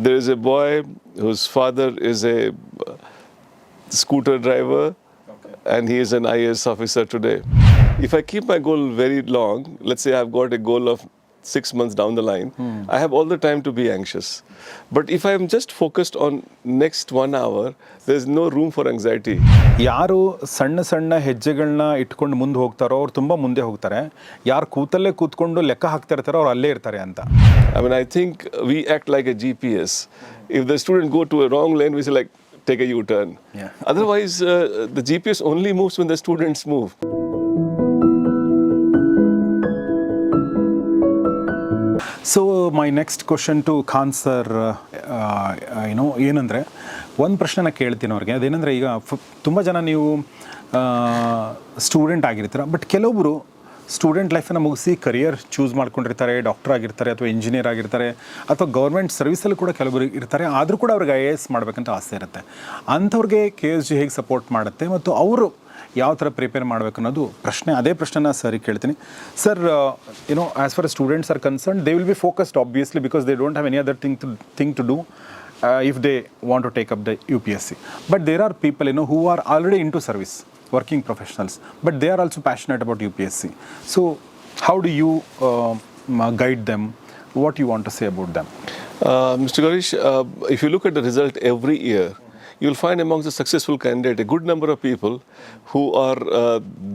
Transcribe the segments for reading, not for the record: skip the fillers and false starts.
there is a boy whose father is a scooter driver, and he is an IAS officer today. If I keep my goal very long, let's say I've got a goal of 6 months down the line, I have all the time to be anxious. But if I am just focused on next 1 hour, there's no room for anxiety. ಯಾರು ಸಣ್ಣ ಸಣ್ಣ ಹೆಜ್ಜೆಗಳನ್ನ ಇಟ್ಕೊಂಡು ಮುಂದೆ ಹೋಗ್ತಾರೋ ಅವ್ರು ತುಂಬ ಮುಂದೆ ಹೋಗ್ತಾರೆ. ಯಾರು ಕೂತಲ್ಲೇ ಕೂತ್ಕೊಂಡು ಲೆಕ್ಕ ಹಾಕ್ತಾ ಇರ್ತಾರೋ ಅವ್ರು ಅಲ್ಲೇ ಇರ್ತಾರೆ ಅಂತ. I mean, I think we act like a GPS. If the student go to a wrong lane, we say like, take a U-turn. Yeah. Otherwise, the GPS only moves when the students move. So my next question to Khan sir, ಏನಂದರೆ ಒಂದು ಪ್ರಶ್ನೆನ ಕೇಳ್ತೀನಿ ಅವ್ರಿಗೆ. ಅದೇನೆಂದರೆ ಈಗ ತುಂಬ ಜನ ನೀವು ಸ್ಟೂಡೆಂಟ್ ಆಗಿರ್ತೀರ, ಬಟ್ ಕೆಲವೊಬ್ಬರು ಸ್ಟೂಡೆಂಟ್ ಲೈಫನ್ನು ಮುಗಿಸಿ ಕರಿಯರ್ ಚೂಸ್ ಮಾಡ್ಕೊಂಡಿರ್ತಾರೆ, ಡಾಕ್ಟರ್ ಆಗಿರ್ತಾರೆ ಅಥವಾ ಇಂಜಿನಿಯರ್ ಆಗಿರ್ತಾರೆ ಅಥವಾ ಗೌರ್ಮೆಂಟ್ ಸರ್ವಿಸಲ್ಲೂ ಕೂಡ ಕೆಲವರು ಇರ್ತಾರೆ. ಆದರೂ ಕೂಡ ಅವ್ರಿಗೆ IAS ಮಾಡಬೇಕಂತ ಆಸೆ ಇರುತ್ತೆ. ಅಂಥವ್ರಿಗೆ KSG ಹೇಗೆ ಸಪೋರ್ಟ್ ಮಾಡುತ್ತೆ ಮತ್ತು ಅವರು ಯಾವ ಥರ ಪ್ರಿಪೇರ್ ಮಾಡಬೇಕು ಅನ್ನೋದು ಪ್ರಶ್ನೆ. ಅದೇ ಪ್ರಶ್ನೆನ ಸರಿ ಕೇಳ್ತೀನಿ. Sir, as far students are concern, they will be focused obviously because they don't have any other thing to do if they want to take up the UPSC. But there are people who are already into service, working professionals, but they are also passionate about UPSC. So how do you guide them? What you want to say about them? Mr. Gaurish, if you look at the result every year, you'll find amongst the successful candidates a good number of people who are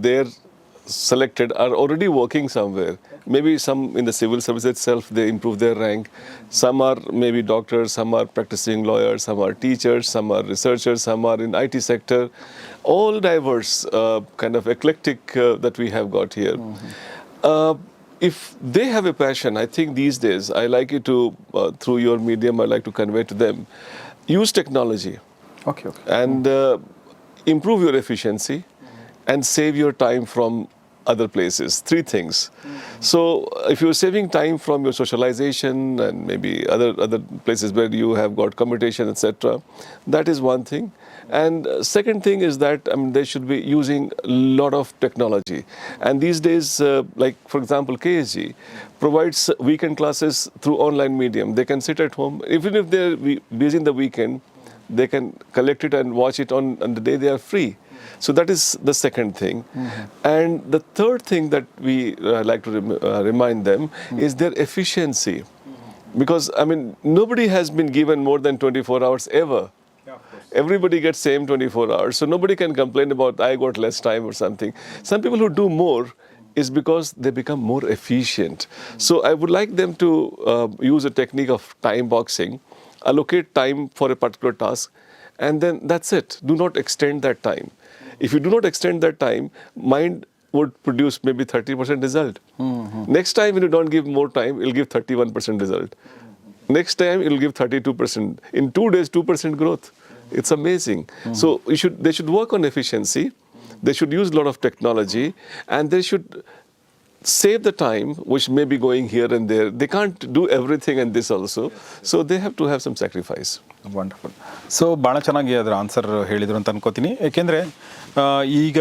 there selected are already working somewhere. Maybe some in the civil service itself, they improve their rank. Some are maybe doctors, some are practicing lawyers, some are teachers, some are researchers, some are in IT sector. All diverse, kind of eclectic that we have got here. If they have a passion, I think these days, I like you to, through your medium, I like to convey to them, use technology. Okay. And improve your efficiency and save your time from other places. 3 things. So if you're saving time from your socialization and maybe other places where you have got commutation, etc., that is one thing. And second thing is that they should be using a lot of technology. And these days, like for example, KSG provides weekend classes through online medium. They can sit at home. Even if they're busy in the weekend, they can collect it and watch it on the day they are free. So that is the second thing. And the third thing that we like to remind them is their efficiency. Because, nobody has been given more than 24 hours ever. Everybody gets same 24 hours. So nobody can complain about, I got less time or something. Some people who do more is because they become more efficient. So I would like them to use a technique of time boxing, allocate time for a particular task, and then that's it. Do not extend that time. If you do not extend that time, mind would produce maybe 30% result. Next time when you don't give more time, it will give 31% result. Next time it will give 32%. In 2 days, 2% growth. It's amazing. So they should work on efficiency. They should use a lot of technology, and they should save the time which may be going here and there. They can't do everything and this also. So they have to have some sacrifice. Wonderful. So ಭಾಳ ಚೆನ್ನಾಗಿ ಅದರ answer ಹೇಳಿದರು ಅಂತ ಅನ್ಕೋತೀನಿ. ಏಕೆಂದರೆ ಈಗ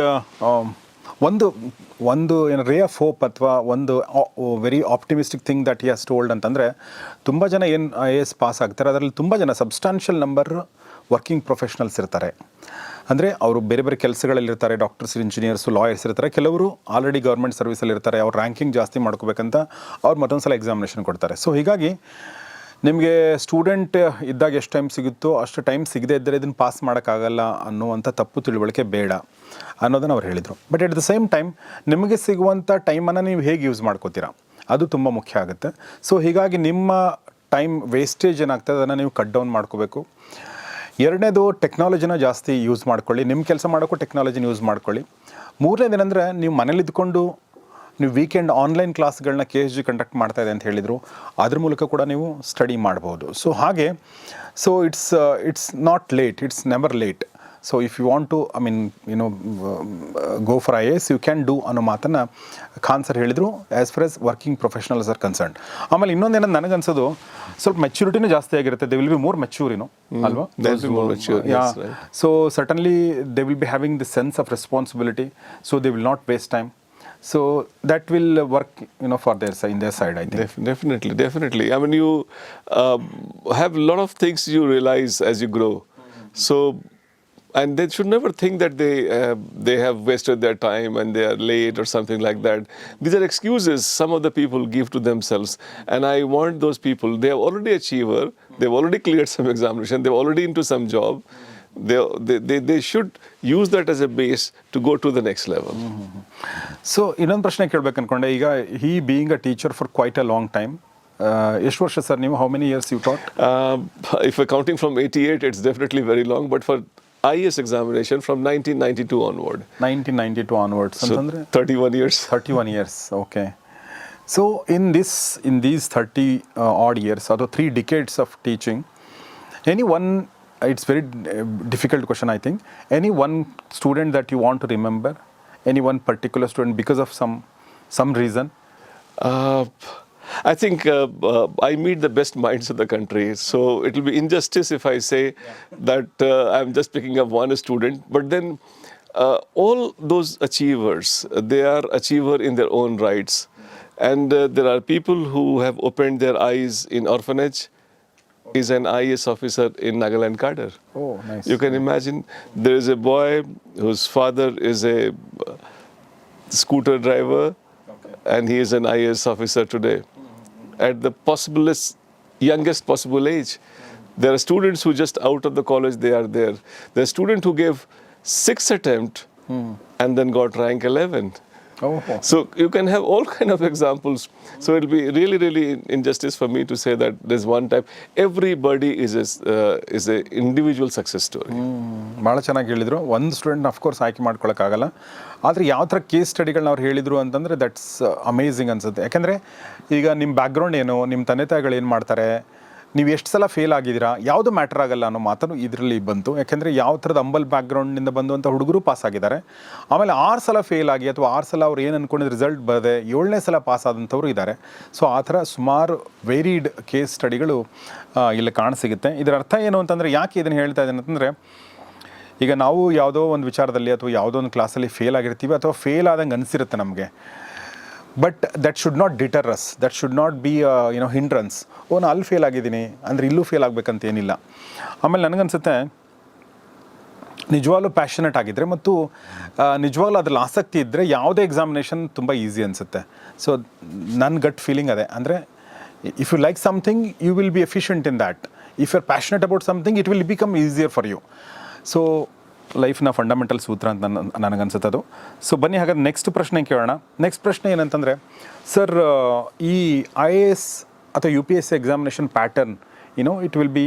ಒಂದು ray of hope ಅಥವಾ ಒಂದು very optimistic thing that he has told ಅಂತಂದರೆ, ತುಂಬ ಜನ ಏನು IAS ಪಾಸ್ ಆಗ್ತಾರೆ ಅದರಲ್ಲಿ ತುಂಬ ಜನ ಸಬ್ಸ್ಟಾನ್ಷಿಯಲ್ ನಂಬರ್ ವರ್ಕಿಂಗ್ ಪ್ರೊಫೆಷ್ನಲ್ಸ್ ಇರ್ತಾರೆ. ಅಂದರೆ ಅವರು ಬೇರೆ ಬೇರೆ ಕೆಲಸಗಳಲ್ಲಿರ್ತಾರೆ, ಡಾಕ್ಟರ್ಸ್, ಇಂಜಿನಿಯರ್ಸು, ಲಾಯರ್ಸ್ ಇರ್ತಾರೆ. ಕೆಲವರು ಆಲ್ರೆಡಿ ಗೌರ್ಮೆಂಟ್ ಸರ್ವಿಸಲ್ಲಿ ಇರ್ತಾರೆ. ಅವ್ರು ರ್ಯಾಂಕಿಂಗ್ ಜಾಸ್ತಿ ಮಾಡ್ಕೋಬೇಕಂತ ಅವ್ರು ಮತ್ತೊಂದು ಸಲ ಎಕ್ಸಾಮಿನೇಷನ್ ಕೊಡ್ತಾರೆ. ಸೊ ಹೀಗಾಗಿ ನಿಮಗೆ ಸ್ಟೂಡೆಂಟ್ ಇದ್ದಾಗ ಎಷ್ಟು ಟೈಮ್ ಸಿಗುತ್ತೋ ಅಷ್ಟು ಟೈಮ್ ಸಿಗದೇ ಇದ್ದರೆ ಇದನ್ನು ಪಾಸ್ ಮಾಡೋಕ್ಕಾಗಲ್ಲ ಅನ್ನುವಂಥ ತಪ್ಪು ತಿಳುವಳಿಕೆ ಬೇಡ ಅನ್ನೋದನ್ನು ಅವ್ರು ಹೇಳಿದರು. But at the same time ನಿಮಗೆ ಸಿಗುವಂಥ ಟೈಮನ್ನು ನೀವು ಹೇಗೆ ಯೂಸ್ ಮಾಡ್ಕೋತೀರಾ ಅದು ತುಂಬ ಮುಖ್ಯ ಆಗುತ್ತೆ. ಸೊ ಹೀಗಾಗಿ ನಿಮ್ಮ ಟೈಮ್ ವೇಸ್ಟೇಜ್ ಏನಾಗ್ತದೆ ಅದನ್ನು ನೀವು ಕಟ್ ಡೌನ್ ಮಾಡ್ಕೋಬೇಕು. ಎರಡನೇದು, ಟೆಕ್ನಾಲಜಿನ ಜಾಸ್ತಿ ಯೂಸ್ ಮಾಡ್ಕೊಳ್ಳಿ. ನಿಮ್ಮ ಕೆಲಸ ಮಾಡೋಕ್ಕೂ ಟೆಕ್ನಾಲಜಿನ ಯೂಸ್ ಮಾಡ್ಕೊಳ್ಳಿ. ಮೂರನೇದೇನೆಂದರೆ, ನೀವು ಮನೇಲಿದ್ದುಕೊಂಡು ನೀವು ವೀಕೆಂಡ್ ಆನ್ಲೈನ್ ಕ್ಲಾಸ್ಗಳನ್ನ KSG ಕಂಡಕ್ಟ್ ಮಾಡ್ತಾ ಇದೆ ಅಂತ ಹೇಳಿದರು. ಅದ್ರ ಮೂಲಕ ಕೂಡ ನೀವು ಸ್ಟಡಿ ಮಾಡ್ಬೋದು. ಸೊ ಹಾಗೆ it's not late, it's never late. So if you want to go for IAS you can do ಅನ್ನೋ ಮಾತನ್ನು ಖಾನ್ ಸರ್ ಹೇಳಿದರು as far as working professionals are concerned. ಆಮೇಲೆ ಇನ್ನೊಂದೇನಂದು ನನಗನ್ಸೋದು, ಸ್ವಲ್ಪ ಮೆಚ್ಯೂರಿಟಿನೂ ಜಾಸ್ತಿ ಆಗಿರುತ್ತೆ. They will be more mature, ಅಲ್ವಾ? So certainly they will be having the sense of responsibility. So they will not waste time. So that will work, for their side, in their side, I think. Definitely. I mean, you have a lot of things you realize as you grow. So, and they should never think that they have wasted their time and they are late or something like that. These are excuses some of the people give to themselves. And I want those people, they are already achiever, they've already cleared some examination, they're already into some job. They should use that as a base to go to the next level. So ಇನ್ನೊಂದು ಪ್ರಶ್ನೆ ಕೇಳಬೇಕು ಅನ್ಕೊಂಡೆ. ಈಗ he being a teacher for quite a long time, ಎಷ್ಟು ವರ್ಷ sir ನೀವು? How many years you taught? If we're counting from 88, it's definitely very long, but for IAS examination from 1992 onward. 1992 onwards. So 31 years. 31 years, okay. So in these 30 odd years, or 3 decades of teaching, any one, it's very difficult question, I think. Any one student that you want to remember? Any one particular student because of some reason? I think I meet the best minds of the country. So it will be injustice if I say that I'm just picking up one student. But then all those achievers, they are achiever in their own rights. And there are people who have opened their eyes in orphanage. Is an IAS officer in Nagaland cadre. Oh, nice. You can imagine there is a boy whose father is a scooter driver, and he is an IAS officer today. At the youngest possible age. There are students who just out of the college, they are there. There are students who gave 6 attempts and then got rank 11. Oh. So you can have all kind of examples. So it will be really injustice for me to say that there's one type. Everybody is a individual success story. ಭಾಳ ಚೆನ್ನಾಗಿ ಹೇಳಿದರು. ಒಂದು student of course ಆಯ್ಕೆ ಮಾಡ್ಕೊಳಕ್ಕಾಗಲ್ಲ, ಆದರೆ ಯಾವ ಥರ case ಸ್ಟಡಿಗಳನ್ನ ಅವ್ರು ಹೇಳಿದರು ಅಂತಂದರೆ ದಟ್ಸ್ ಅಮೇಝಿಂಗ್ ಅನಿಸುತ್ತೆ. ಯಾಕೆಂದರೆ ಈಗ ನಿಮ್ಮ ಬ್ಯಾಕ್ಗ್ರೌಂಡ್ ಏನು, ನಿಮ್ಮ ತಂದೆ ತಾಯಿಗಳು ಏನು ಮಾಡ್ತಾರೆ, ನೀವು ಎಷ್ಟು ಸಲ ಫೇಲ್ ಆಗಿದ್ದೀರಾ, ಯಾವುದು ಮ್ಯಾಟ್ರ್ ಆಗಲ್ಲ ಅನ್ನೋ ಮಾತನ್ನು ಇದರಲ್ಲಿ ಬಂತು. ಯಾಕೆಂದರೆ ಯಾವ ಥರದ ಅಂಬಲ್ ಬ್ಯಾಕ್ಗ್ರೌಂಡಿಂದ ಬಂದುವಂಥ ಹುಡುಗರು ಪಾಸ್ ಆಗಿದ್ದಾರೆ. ಆಮೇಲೆ 6 ಸಲ ಫೇಲ್ ಆಗಿ ಅಥವಾ 6 ಸಲ ಅವ್ರು ಏನು ಅಂದ್ಕೊಂಡಿದ್ದು ರಿಸಲ್ಟ್ ಬರದೆ 7ನೇ ಸಲ ಪಾಸ್ ಆದಂಥವ್ರು ಇದ್ದಾರೆ. ಸೊ ಆ ಥರ ಸುಮಾರು ವೇರಿಡ್ ಕೇಸ್ ಸ್ಟಡಿಗಳು ಇಲ್ಲಿ ಕಾಣಸಿಗುತ್ತೆ. ಇದರ ಅರ್ಥ ಏನು ಅಂತಂದರೆ, ಯಾಕೆ ಇದನ್ನು ಹೇಳ್ತಾ ಇದ್ದೇನೆ ಅಂತಂದರೆ, ಈಗ ನಾವು ಯಾವುದೋ ಒಂದು ವಿಚಾರದಲ್ಲಿ ಅಥವಾ ಯಾವುದೋ ಒಂದು ಕ್ಲಾಸಲ್ಲಿ ಫೇಲ್ ಆಗಿರ್ತೀವಿ ಅಥವಾ ಫೇಲ್ ಆದಂಗೆ ಅನಿಸಿರುತ್ತೆ ನಮಗೆ. But that should not deter us, that should not be hindrance. ನಾನು ಅಲ್ಲಿ ಫೇಲ್ ಆಗಿದ್ದೀನಿ ಅಂದರೆ ಇಲ್ಲೂ ಫೇಲ್ ಆಗಬೇಕಂತ ಏನಿಲ್ಲ. ಆಮೇಲೆ ನನಗನ್ಸುತ್ತೆ ನಿಜವಾಗ್ಲೂ ಪ್ಯಾಷನೆಟ್ ಆಗಿದ್ದರೆ ಮತ್ತು ನಿಜವಾಗ್ಲೂ ಅದ್ರಲ್ಲಿ ಆಸಕ್ತಿ ಇದ್ದರೆ ಯಾವುದೇ ಎಕ್ಸಾಮಿನೇಷನ್ ತುಂಬ ಈಸಿ ಅನಿಸುತ್ತೆ. ಸೊ ನನ್ನ ಗಟ್ ಫೀಲಿಂಗ್ ಅದೇ. ಅಂದರೆ if you like something you will be efficient in that. If you are passionate about something it will become easier for you. So ಲೈಫ್ನ ಫಂಡಮೆಂಟಲ್ ಸೂತ್ರ ಅಂತ ನನಗನ್ಸುತ್ತದು. ಸೊ ಬನ್ನಿ ಹಾಗಾದ್ರೆ ನೆಕ್ಸ್ಟ್ ಪ್ರಶ್ನೆ ಕೇಳೋಣ. ನೆಕ್ಸ್ಟ್ ಪ್ರಶ್ನೆ ಏನಂತಂದರೆ, ಸರ್ ಈ IAS ಅಥವಾ UPSC examination pattern it will be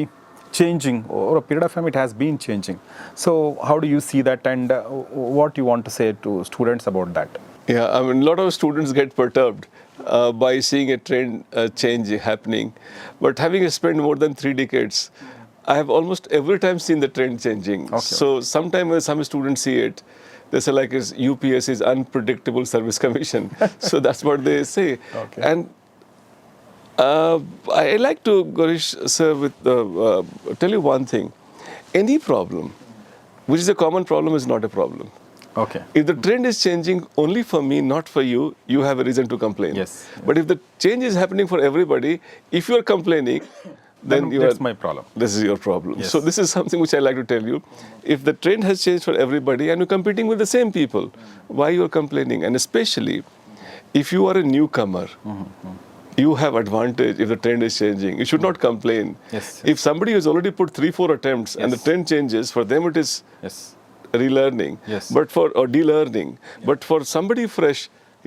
changing over a period of time. It has been changing. So how do you see that, and what you want to say to students about that? Yeah, I mean, a lot of students get perturbed by seeing a trend change happening. But having spent more than 3 decades, I have almost every time seen the trend changing. Okay. So sometimes when some students see it, they say like it's UPSC is unpredictable service commission. So that's what they say. Okay. And I like to, Gaurish sir, tell you one thing. Any problem, which is a common problem, is not a problem. Okay. If the trend is changing only for me, not for you, you have a reason to complain. Yes. But if the change is happening for everybody, if you are complaining, then that's my problem. This is your problem. Yes. So this is something which I like to tell you. If the trend has changed for everybody and you're competing with the same people, why you're complaining? And especially if you are a newcomer, you have advantage if the trend is changing. You should not complain. Yes. If somebody has already put 3-4 attempts and the trend changes, for them it is relearning, or de-learning. But for somebody fresh,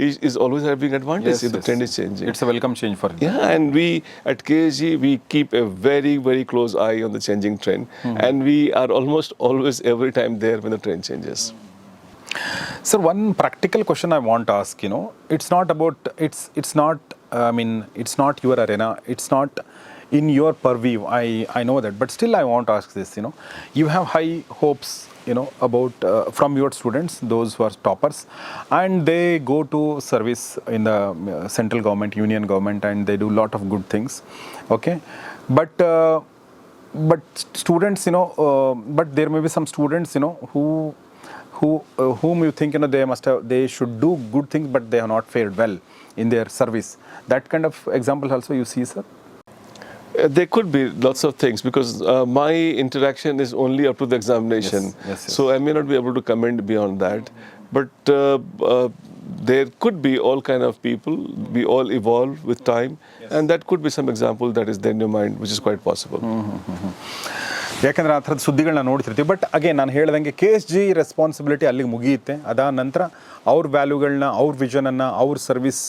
is always having advantage if the trend is changing. It's a welcome change for him. Yeah, and we at KSG, we keep a very, very close eye on the changing trend. And we are almost always every time there when the trend changes. Sir, one practical question I want to ask, it's not about, it's not, it's not your arena, it's not in your purview, I know that, but still I want to ask this, you have high hopes, about from your students, those who are toppers, and they go to service in the central government, union government, and they do a lot of good things, okay, but students, but there may be some students, whom you think they should do good things but they have not fared well in their service. That kind of example also you see, sir? There could be lots of things because my interaction is only up to the examination. Yes. So I may not be able to comment beyond that. But there could be all kind of people. We all evolve with time. And that could be some example that is there in your mind, which is quite possible. ಯಾಕಂದರೆ ಆ ಥರದ ಸುದ್ದಿಗಳನ್ನ ನೋಡ್ತಿರ್ತೀವಿ. But again ನಾನು ಹೇಳ್ದಂಗೆ KSG responsibility ಅಲ್ಲಿಗೆ ಮುಗಿಯುತ್ತೆ. ಅದಾದ ನಂತರ ಅವ್ರ ವ್ಯಾಲ್ಯೂಗಳನ್ನ, ಅವ್ರ ವಿಷನನ್ನು, ಅವ್ರ ಸರ್ವಿಸ್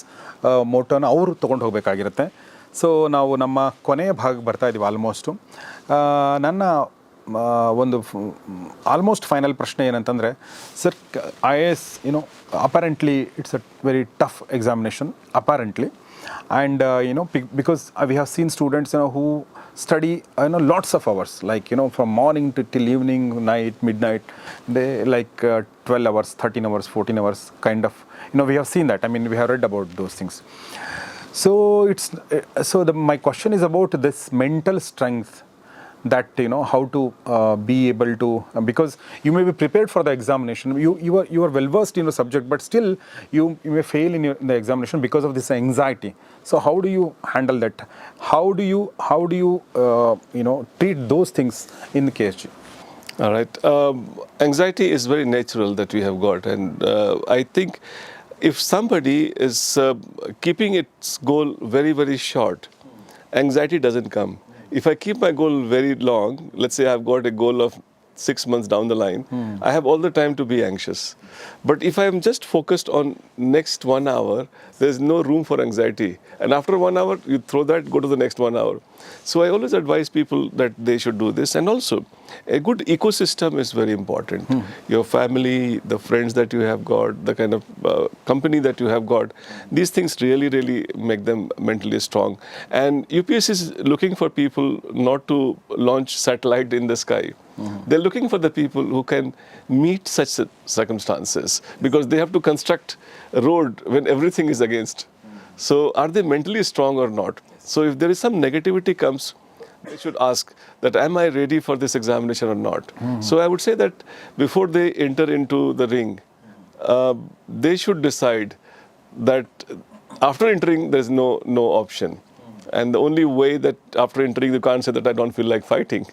ಮೋಟೋನ ಅವರು ತೊಗೊಂಡು ಹೋಗಬೇಕಾಗಿರುತ್ತೆ. ಸೊ ನಾವು ನಮ್ಮ ಕೊನೆಯ ಭಾಗಕ್ಕೆ ಬರ್ತಾ ಇದ್ದೀವಿ ಆಲ್ಮೋಸ್ಟು. ನನ್ನ ಒಂದು ಆಲ್ಮೋಸ್ಟ್ ಫೈನಲ್ ಪ್ರಶ್ನೆ ಏನಂತಂದರೆ, sir IAS apparently it's a very tough examination apparently. And because we have seen students who study lots of hours, like from morning till evening, night, midnight, they like 12 hours, 13 hours, 14 hours kind of, we have seen that. I mean, we have read about those things. So my question is about this mental strength, that how to be able to, because you may be prepared for the examination, you are well versed in the subject, but still you may fail in the examination because of this anxiety. So how do you handle that? How do you treat those things in the KSG? All right. Anxiety is very natural that we have got, and I think if somebody is keeping its goal very, very short, anxiety doesn't come. If I keep my goal very long, let's say I've got a goal of 6 months down the line, I have all the time to be anxious. But if I am just focused on next 1 hour, there's no room for anxiety. And after 1 hour, you throw that, go to the next 1 hour. So I always advise people that they should do this. And also, a good ecosystem is very important. Your family, the friends that you have got, the kind of company that you have got, these things really, really make them mentally strong. And UPSC is looking for people not to launch satellite in the sky. They're looking for the people who can meet such circumstances, because they have to construct a road when everything is against. So are they mentally strong or not? So if there is some negativity comes, they should ask that, am I ready for this examination or not? So I would say that before they enter into the ring, they should decide that after entering there's no option. And the only way that after entering you can't say that I don't feel like fighting.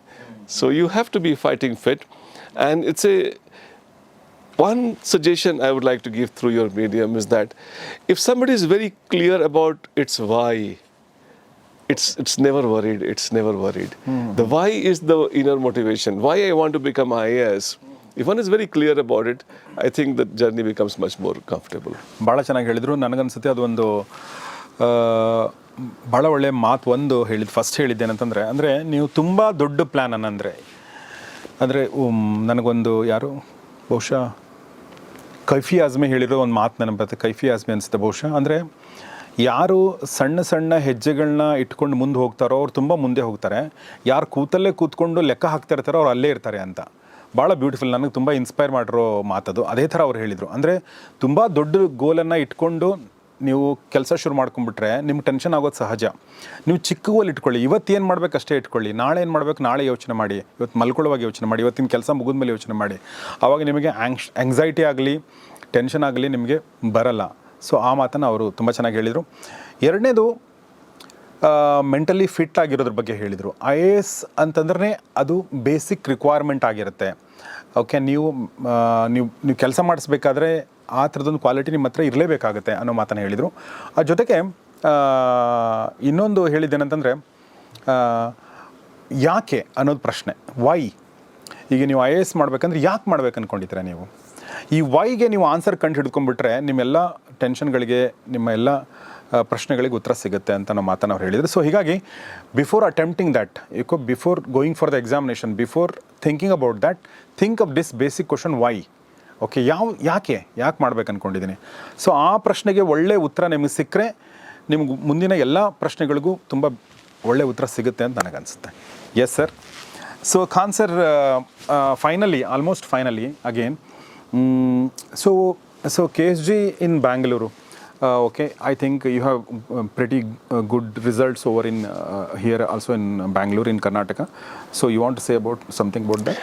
So you have to be fighting fit. And it's one suggestion I would like to give through your medium is that if somebody is very clear about its why, it's never worried. The why is the inner motivation. Why I want to become IAS. If one is very clear about it, I think the journey becomes much more comfortable. ಭಾಳ ಚೆನ್ನಾಗಿ ಹೇಳಿದರು. ನನಗನ್ಸುತ್ತೆ ಅದೊಂದು ಭಾಳ ಒಳ್ಳೆಯ ಮಾತು ಒಂದು first ಹೇಳಿದ್ದೇನಂತಂದರೆ, ಅಂದರೆ ನೀವು ತುಂಬ ದೊಡ್ಡ ಪ್ಲ್ಯಾನ್ ಅಂದರೆ ನನಗೊಂದು ಯಾರು ಬಹುಶಃ ಕೈಫಿ ಆಜ್ಮಿ ಹೇಳಿರೋ ಒಂದು ಮಾತು ನನಗೆ ಬರುತ್ತೆ. ಕೈಫಿ ಆಜ್ಮಿ ಅನಿಸುತ್ತೆ ಬಹುಶಃ. ಅಂದರೆ ಯಾರು ಸಣ್ಣ ಸಣ್ಣ ಹೆಜ್ಜೆಗಳನ್ನ ಇಟ್ಕೊಂಡು ಮುಂದೆ ಹೋಗ್ತಾರೋ ಅವ್ರು ತುಂಬ ಮುಂದೆ ಹೋಗ್ತಾರೆ. ಯಾರು ಕೂತಲ್ಲೇ ಕೂತ್ಕೊಂಡು ಲೆಕ್ಕ ಹಾಕ್ತಾ ಇರ್ತಾರೋ ಅವ್ರು ಅಲ್ಲೇ ಇರ್ತಾರೆ ಅಂತ. ಭಾಳ ಬ್ಯೂಟಿಫುಲ್, ನನಗೆ ತುಂಬ ಇನ್ಸ್ಪೈರ್ ಮಾಡಿರೋ ಮಾತದು. ಅದೇ ಥರ ಅವ್ರು ಹೇಳಿದರು. ಅಂದರೆ ತುಂಬ ದೊಡ್ಡ ಗೋಲನ್ನು ಇಟ್ಕೊಂಡು ನೀವು ಕೆಲಸ ಶುರು ಮಾಡ್ಕೊಂಡ್ಬಿಟ್ರೆ ನಿಮ್ಗೆ ಟೆನ್ಷನ್ ಆಗೋದು ಸಹಜ. ನೀವು ಚಿಕ್ಕ ಗೋಲ್ ಇಟ್ಕೊಳ್ಳಿ. ಇವತ್ತು ಏನು ಮಾಡ್ಬೇಕು ಅಷ್ಟೇ ಇಟ್ಕೊಳ್ಳಿ. ನಾಳೆ ಏನು ಮಾಡ್ಬೇಕು ನಾಳೆ ಯೋಚನೆ ಮಾಡಿ. ಇವತ್ತು ಮಲ್ಕೊಳ್ಳುವಾಗ ಯೋಚನೆ ಮಾಡಿ. ಇವತ್ತಿನ ಕೆಲಸ ಮುಗಿದ ಮೇಲೆ ಯೋಚನೆ ಮಾಡಿ. ಆವಾಗ ನಿಮಗೆ ಆಂಗ್ಸೈಟಿ ಆಗಲಿ ಟೆನ್ಷನ್ ಆಗಲಿ ನಿಮಗೆ ಬರಲ್ಲ. ಸೊ ಆ ಮಾತನ್ನು ಅವರು ತುಂಬ ಚೆನ್ನಾಗಿ ಹೇಳಿದರು. ಎರಡನೇದು ಮೆಂಟಲಿ ಫಿಟ್ ಆಗಿರೋದ್ರ ಬಗ್ಗೆ ಹೇಳಿದರು. IAS ಅಂತಂದ್ರೆ ಅದು ಬೇಸಿಕ್ ರಿಕ್ವೈರ್ಮೆಂಟ್ ಆಗಿರುತ್ತೆ. ಓಕೆ, ನೀವು ಕೆಲಸ ಮಾಡಿಸ್ಬೇಕಾದ್ರೆ ಆ ಥರದೊಂದು ಕ್ವಾಲಿಟಿ ನಿಮ್ಮ ಹತ್ರ ಇರಲೇಬೇಕಾಗುತ್ತೆ ಅನ್ನೋ ಮಾತನ್ನು ಹೇಳಿದರು. ಆ ಜೊತೆಗೆ ಇನ್ನೊಂದು ಹೇಳಿದ್ದೇನೆಂತಂದರೆ, ಯಾಕೆ ಅನ್ನೋದು ಪ್ರಶ್ನೆ. ವೈ. ಈಗ ನೀವು IAS ಮಾಡಬೇಕಂದ್ರೆ ಯಾಕೆ ಮಾಡ್ಬೇಕು ಅಂದ್ಕೊಂಡಿದ್ದೀರಾ ನೀವು? ಈ ವೈಗೆ ನೀವು ಆನ್ಸರ್ ಕಂಡು ಹಿಡ್ಕೊಂಡ್ಬಿಟ್ರೆ ನಿಮ್ಮೆಲ್ಲ ಟೆನ್ಷನ್ಗಳಿಗೆ, ನಿಮ್ಮ ಎಲ್ಲ ಪ್ರಶ್ನೆಗಳಿಗೆ ಉತ್ತರ ಸಿಗುತ್ತೆ ಅಂತ ನಾವು ಮಾತನ್ನು ಅವ್ರು ಹೇಳಿದರು. ಸೊ ಹೀಗಾಗಿ before attempting that, before going for the examination, before thinking about that, think of this basic question why. Okay, ಯಾಕೆ ಮಾಡ್ಬೇಕು ಅಂದ್ಕೊಂಡಿದ್ದೀನಿ. ಸೊ ಆ ಪ್ರಶ್ನೆಗೆ ಒಳ್ಳೆಯ ಉತ್ತರ ನಿಮಗೆ ಸಿಕ್ಕರೆ ನಿಮ್ಗೆ ಮುಂದಿನ ಎಲ್ಲ ಪ್ರಶ್ನೆಗಳಿಗೂ ತುಂಬ ಒಳ್ಳೆಯ ಉತ್ತರ ಸಿಗುತ್ತೆ ಅಂತ ನನಗನ್ಸುತ್ತೆ. Yes sir. So Khan sir, finally, almost finally again, so KSG in Bengaluru, Okay, I think you have pretty good results over in here also in Bangalore in Karnataka. So you want to say about something about that?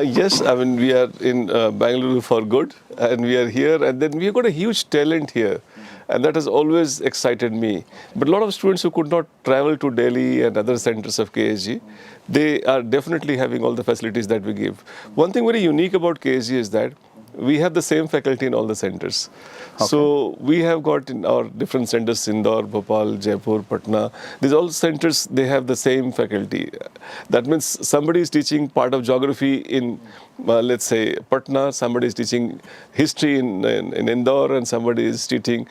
Yes, I mean, we are in Bangalore for good, and we are here, and then we have got a huge talent here, and that has always excited me. But a lot of students who could not travel to Delhi and other centers of KSG, they are definitely having all the facilities that we give. One thing very unique about KSG is that we have the same faculty in all the centers. So we have got in our different centers, Indore, Bhopal, Jaipur, Patna. These all centers, they have the same faculty. That means somebody is teaching part of geography in, let's say, Patna, somebody is teaching history in Indore, and somebody is teaching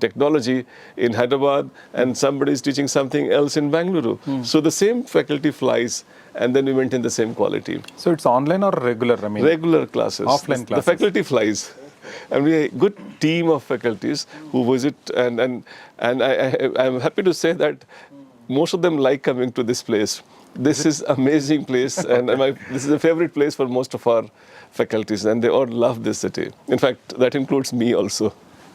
technology in Hyderabad, and somebody is teaching something else in Bengaluru. So the same faculty flies, and then we maintain the same quality. So it's online or regular? I mean, Regular classes. Offline classes. The faculty flies. And we have a good team of faculties who visit, and I'm happy to say that most of them like coming to this place. This is amazing place, and this is a favorite place for most of our faculties, and they all love this city. In fact, that includes me also.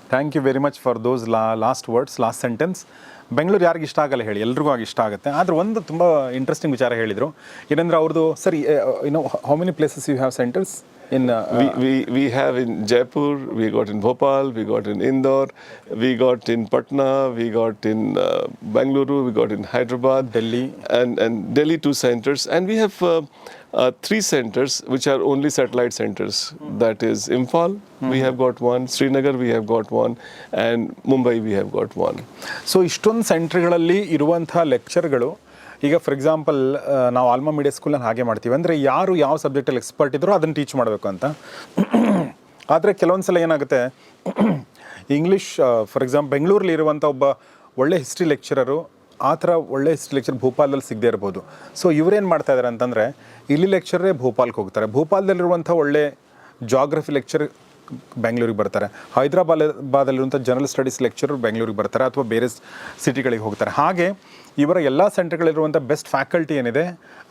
Thank you very much for those last words, last sentence. Bengaluru ಯಾರಿಗೆ ಇಷ್ಟ ಆಗಲ್ಲ ಹೇಳಿ, ಎಲ್ರಿಗೂ ಆಗಿ ಇಷ್ಟ ಆಗುತ್ತೆ. ಆದರೆ ಒಂದು ತುಂಬ ಇಂಟ್ರೆಸ್ಟಿಂಗ್ ವಿಚಾರ ಹೇಳಿದರು, ಏನಂದರೆ ಅವ್ರದ್ದು ಸರಿ, how many places you have centres in we have in Jaipur, we got in Bhopal, we got in Indore, we got in Patna, we got in Bengaluru, we got in Hyderabad, Delhi, and Delhi 2 centers, and we have 3 centers which are only satellite centers. That is Imphal, we have got one, Srinagar we have got one, and Mumbai we have got one. So ಇಷ್ಟೊಂದು ಸೆಂಟರ್ಗಳಲ್ಲಿ ಇರುವಂಥ ಲೆಕ್ಚರ್ಗಳು, ಈಗ for example ನಾವು alma media ಸ್ಕೂಲಲ್ಲಿ ಹಾಗೆ ಮಾಡ್ತೀವಿ, ಅಂದರೆ ಯಾರು ಯಾವ ಸಬ್ಜೆಕ್ಟಲ್ಲಿ ಎಕ್ಸ್ಪರ್ಟ್ ಇದ್ರೋ ಅದನ್ನು ಟೀಚ್ ಮಾಡಬೇಕು ಅಂತ. ಆದರೆ ಕೆಲವೊಂದು ಸಲ ಏನಾಗುತ್ತೆ, ಇಂಗ್ಲೀಷ್ ಫಾರ್ ಎಕ್ಸಾಂಪಲ್ ಬೆಂಗಳೂರಲ್ಲಿ ಇರುವಂಥ ಒಬ್ಬ ಒಳ್ಳೆ ಹಿಸ್ಟ್ರಿ ಲೆಕ್ಚರರು ಆ ಥರ ಒಳ್ಳೆ ಹಿಸ್ಟ್ರಿ ಲೆಕ್ಚರ್ ಭೋಪಾಲಲ್ಲಿ ಸಿಗದೇ ಇರ್ಬೋದು. ಸೊ ಇವರೇನು ಮಾಡ್ತಾ ಇದ್ದಾರೆ ಅಂತಂದರೆ, ಇಲ್ಲಿ ಲೆಕ್ಚರೇ ಭೋಪಾಲ್ಗೆ ಹೋಗ್ತಾರೆ, ಭೋಪಾಲದಲ್ಲಿರುವಂಥ ಒಳ್ಳೆ ಜಾಗ್ರಫಿ ಲೆಕ್ಚರ್ ಬೆಂಗಳೂರಿಗೆ ಬರ್ತಾರೆ, ಹೈದರಾಬಾದಲ್ಲಿರುವಂಥ ಜನರಲ್ ಸ್ಟಡೀಸ್ ಲೆಕ್ಚರರ್ ಬೆಂಗಳೂರಿಗೆ ಬರ್ತಾರೆ, ಅಥವಾ ಬೇರೆ ಸಿಟಿಗಳಿಗೆ ಹೋಗ್ತಾರೆ. ಹಾಗೆ ಇವರ ಎಲ್ಲ ಸೆಂಟರ್ಗಳಿರುವಂಥ ಬೆಸ್ಟ್ ಫ್ಯಾಕಲ್ಟಿ ಏನಿದೆ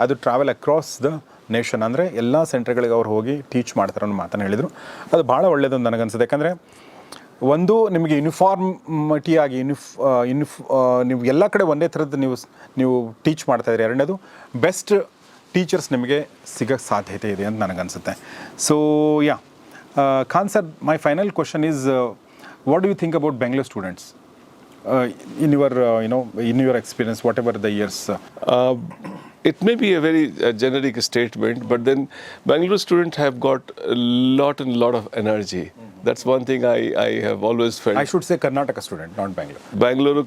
ಅದು ಟ್ರಾವೆಲ್ ಅಕ್ರಾಸ್ ದ ನೇಷನ್, ಅಂದರೆ ಎಲ್ಲ ಸೆಂಟರ್ಗಳಿಗೆ ಅವ್ರು ಹೋಗಿ ಟೀಚ್ ಮಾಡ್ತಾರೆ ಅನ್ನೋ ಮಾತನ್ನು ಹೇಳಿದರು. ಅದು ಭಾಳ ಒಳ್ಳೆಯದು ಅಂತ ನನಗನ್ಸುತ್ತೆ. ಯಾಕಂದರೆ ಒಂದು ನಿಮಗೆ ಯೂನಿಫಾರ್ಮಿಟಿಯಾಗಿ ನೀವು ಎಲ್ಲ ಕಡೆ ಒಂದೇ ಥರದ್ದು ನೀವು ಟೀಚ್ ಮಾಡ್ತಾಯಿದ್ರಿ. ಎರಡನೇದು ಬೆಸ್ಟ್ ಟೀಚರ್ಸ್ ನಿಮಗೆ ಸಿಗೋಕ್ಕೆ ಸಾಧ್ಯತೆ ಇದೆ ಅಂತ ನನಗನ್ಸುತ್ತೆ. So yeah, Khan sir, my final question is, what do you think about Bangalore students in your in your experience, whatever the years? It may be a very generic statement, but then Bangalore students have got a lot of energy. That's one thing I have always felt. I should say Karnataka student, not Bangalore. Bangalore,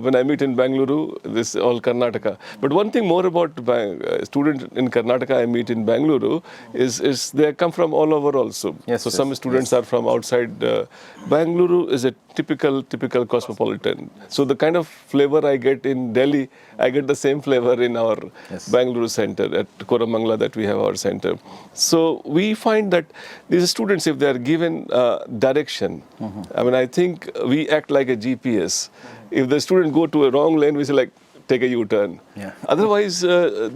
when I meet in Bengaluru, this is all Karnataka. But one thing more about students in Karnataka I meet in Bengaluru is they come from all over also. Yes, so some students are from outside. Bengaluru is a typical cosmopolitan. So the kind of flavor I get in Delhi, I get the same flavor in our Bengaluru center at Koramangala that we have our center. So we find that these students, if they are given direction, I mean, I think we act like a GPS. If the student go to a wrong lane, we say like, take a U-turn. Otherwise,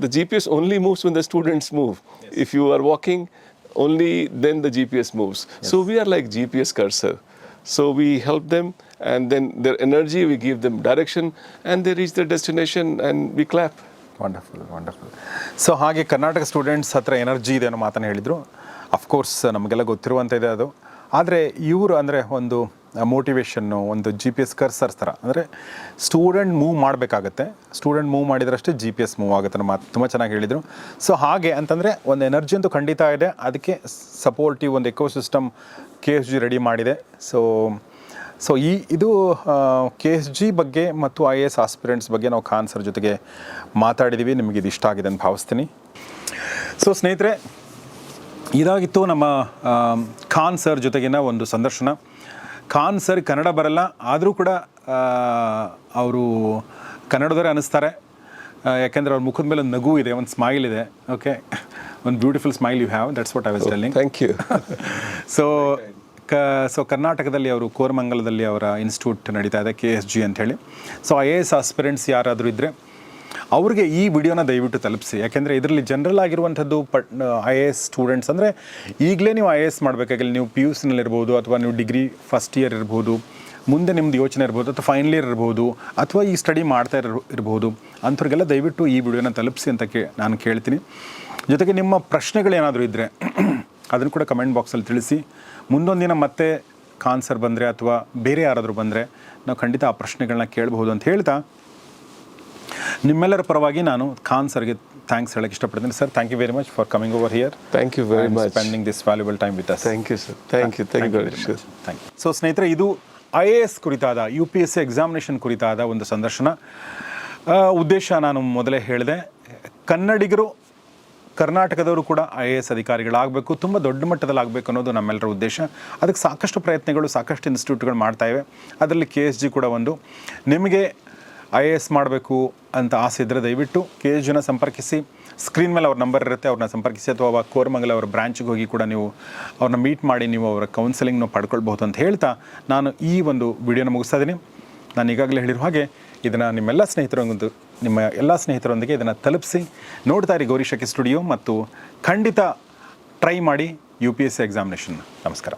the GPS only moves when the students move. If you are walking, only then the GPS moves. So we are like GPS cursor. So we help them, and then their energy, we give them direction, and they reach their destination, and we clap. Wonderful wonderful. So ಹಾಗೆ Karnataka students ಹತ್ರ energy ಇದೆ ಅನ್ನೋ ಮಾತನ್ನು ಹೇಳಿದರು. Of course ನಮಗೆಲ್ಲ ಗೊತ್ತಿರುವಂಥ ಇದೆ ಅದು. ಆದರೆ ಇವರು ಅಂದರೆ ಒಂದು ಮೋಟಿವೇಶನ್ನು, ಒಂದು GPS ಕರ್ಸರ್ಸ್ ಥರ, ಅಂದರೆ ಸ್ಟೂಡೆಂಟ್ ಮೂವ್ ಮಾಡಬೇಕಾಗತ್ತೆ, ಸ್ಟೂಡೆಂಟ್ ಮೂವ್ ಮಾಡಿದ್ರಷ್ಟೇ GPS ಮೂವ್ ಆಗುತ್ತೆ ಅನ್ನೋ ಮಾತು ತುಂಬ ಚೆನ್ನಾಗಿ ಹೇಳಿದರು. ಸೊ ಹಾಗೆ ಅಂತಂದರೆ ಒಂದು ಎನರ್ಜಿ ಅಂತೂ ಖಂಡಿತ ಇದೆ, ಅದಕ್ಕೆ ಸಪೋರ್ಟಿವ್ ಒಂದು ಎಕೋಸಿಸ್ಟಮ್ KSG ರೆಡಿ ಮಾಡಿದೆ. ಸೊ ಇದು KSG ಬಗ್ಗೆ ಮತ್ತು IAS ಆಸ್ಪಿರೆಂಟ್ಸ್ ಬಗ್ಗೆ ನಾವು ಖಾನ್ ಸರ್ ಜೊತೆಗೆ ಮಾತಾಡಿದ್ದೀವಿ. ನಿಮಗೆ ಇದು ಇಷ್ಟ ಆಗಿದೆ ಅಂತ ಭಾವಿಸ್ತೀನಿ. ಸೊ ಸ್ನೇಹಿತರೆ, ಇದಾಗಿತ್ತು ನಮ್ಮ ಖಾನ್ ಸರ್ ಜೊತೆಗಿನ ಒಂದು ಸಂದರ್ಶನ. ಖಾನ್ ಸರ್ ಕನ್ನಡ ಬರಲ್ಲ, ಆದರೂ ಕೂಡ ಅವರು ಕನ್ನಡದವರೇ ಅನ್ನಿಸ್ತಾರೆ. ಯಾಕೆಂದರೆ ಅವ್ರ ಮುಖದ ಮೇಲೆ ಒಂದು ನಗು ಇದೆ, ಒಂದು ಸ್ಮೈಲ್ ಇದೆ. ಓಕೆ, ಒಂದು beautiful smile you have, that's what I was telling. Thank you. So ಕರ್ನಾಟಕದಲ್ಲಿ ಅವರು ಕೋರಮಂಗಲದಲ್ಲಿ ಅವರ ಇನ್ಸ್ಟಿಟ್ಯೂಟ್ ನಡೀತಾ ಇದೆ, KSG ಅಂಥೇಳಿ. ಸೊ IAS ಆಸ್ಪಿರೆಂಟ್ಸ್ ಯಾರಾದರೂ ಇದ್ದರೆ ಅವ್ರಿಗೆ ಈ ವಿಡಿಯೋನ ದಯವಿಟ್ಟು ತಲುಪಿಸಿ. ಯಾಕೆಂದರೆ ಇದರಲ್ಲಿ ಜನರಲ್ ಆಗಿರುವಂಥದ್ದು IAS ಸ್ಟೂಡೆಂಟ್ಸ್ ಅಂದರೆ ಈಗಲೇ ನೀವು IAS ಮಾಡಬೇಕಾಗಿಲ್ಲ, ನೀವು PUCನಲ್ಲಿರ್ಬೋದು ಅಥವಾ ನೀವು ಡಿಗ್ರಿ ಫಸ್ಟ್ ಇಯರ್ ಇರ್ಬೋದು, ಮುಂದೆ ನಿಮ್ಮದು ಯೋಚನೆ ಇರ್ಬೋದು ಅಥವಾ ಫೈನಲ್ ಇಯರ್ ಇರ್ಬೋದು ಅಥವಾ ಈ ಸ್ಟಡಿ ಮಾಡ್ತಾ ಇರ್ಬೋದು ಅಂಥವ್ರಿಗೆಲ್ಲ ದಯವಿಟ್ಟು ಈ ವಿಡಿಯೋನ ತಲುಪಿಸಿ ಅಂತ ನಾನು ಕೇಳ್ತೀನಿ. ಜೊತೆಗೆ ನಿಮ್ಮ ಪ್ರಶ್ನೆಗಳೇನಾದರೂ ಇದ್ದರೆ ಅದನ್ನು ಕೂಡ ಕಮೆಂಟ್ ಬಾಕ್ಸಲ್ಲಿ ತಿಳಿಸಿ. ಮುಂದೊಂದು ದಿನ ಮತ್ತೆ ಖಾನ್ ಸರ್ ಬಂದರೆ ಅಥವಾ ಬೇರೆ ಯಾರಾದರೂ ಬಂದರೆ ನಾವು ಖಂಡಿತ ಆ ಪ್ರಶ್ನೆಗಳನ್ನ ಕೇಳಬಹುದು ಅಂತ ಹೇಳ್ತಾ ನಿಮ್ಮೆಲ್ಲರ ಪರವಾಗಿ ನಾನು ಖಾನ್ ಸರ್ಗೆ ಥ್ಯಾಂಕ್ಸ್ ಹೇಳಕ್ಕೆ ಇಷ್ಟಪಡ್ತೀನಿ. Sir, thank you very much for coming over here. Thank you very much spending this valuable time with us. Thank you sir. Thank you very much. Thank you. So ಸ್ನೇಹಿತರೆ, ಇದು IAS ಕುರಿತಾದ UPSC examination ಕುರಿತಾದ ಒಂದು ಸಂದರ್ಶನ. ಉದ್ದೇಶ ನಾನು ಮೊದಲೇ ಹೇಳಿದೆ, ಕನ್ನಡಿಗರು ಕರ್ನಾಟಕದವರು ಕೂಡ IAS ಅಧಿಕಾರಿಗಳಾಗಬೇಕು, ತುಂಬ ದೊಡ್ಡ ಮಟ್ಟದಲ್ಲಿ ಆಗಬೇಕು ಅನ್ನೋದು ನಮ್ಮೆಲ್ಲರ ಉದ್ದೇಶ. ಅದಕ್ಕೆ ಸಾಕಷ್ಟು ಪ್ರಯತ್ನಗಳು, ಸಾಕಷ್ಟು ಇನ್ಸ್ಟಿಟ್ಯೂಟ್ಗಳು ಮಾಡ್ತಾಯಿವೆ. ಅದರಲ್ಲಿ KSG ಕೂಡ ಒಂದು. ನಿಮಗೆ IAS ಮಾಡಬೇಕು ಅಂತ ಆಸೆ ಇದ್ದರೆ ದಯವಿಟ್ಟು KSGನ ಸಂಪರ್ಕಿಸಿ. ಸ್ಕ್ರೀನ್ ಮೇಲೆ ಅವ್ರ ನಂಬರ್ ಇರುತ್ತೆ, ಅವ್ರನ್ನ ಸಂಪರ್ಕಿಸಿ. ಅಥವಾ ಕೋರಮಂಗಲ ಅವರ ಬ್ರಾಂಚ್ಗೆ ಹೋಗಿ ಕೂಡ ನೀವು ಅವ್ರನ್ನ ಮೀಟ್ ಮಾಡಿ ನೀವು ಅವರ ಕೌನ್ಸೆಲಿಂಗ್ನ ಪಡ್ಕೊಳ್ಬಹುದು ಅಂತ ಹೇಳ್ತಾ ನಾನು ಈ ಒಂದು ವಿಡಿಯೋನ ಮುಗಿಸ್ತಾ ಇದ್ದೀನಿ. ನಾನು ಈಗಾಗಲೇ ಹೇಳಿರೋ ಹಾಗೆ ಇದನ್ನು ನಿಮ್ಮ ಎಲ್ಲ ಸ್ನೇಹಿತರೊಂದಿಗೆ ಇದನ್ನು ತಲುಪಿಸಿ. ನೋಡ್ತಾ ಇರಿ ಗೌರೀಶ್ ಅಕ್ಕಿ ಸ್ಟುಡಿಯೋ ಮತ್ತು ಖಂಡಿತ ಟ್ರೈ ಮಾಡಿ UPSC ಎಕ್ಸಾಮಿನೇಷನ್. ನಮಸ್ಕಾರ.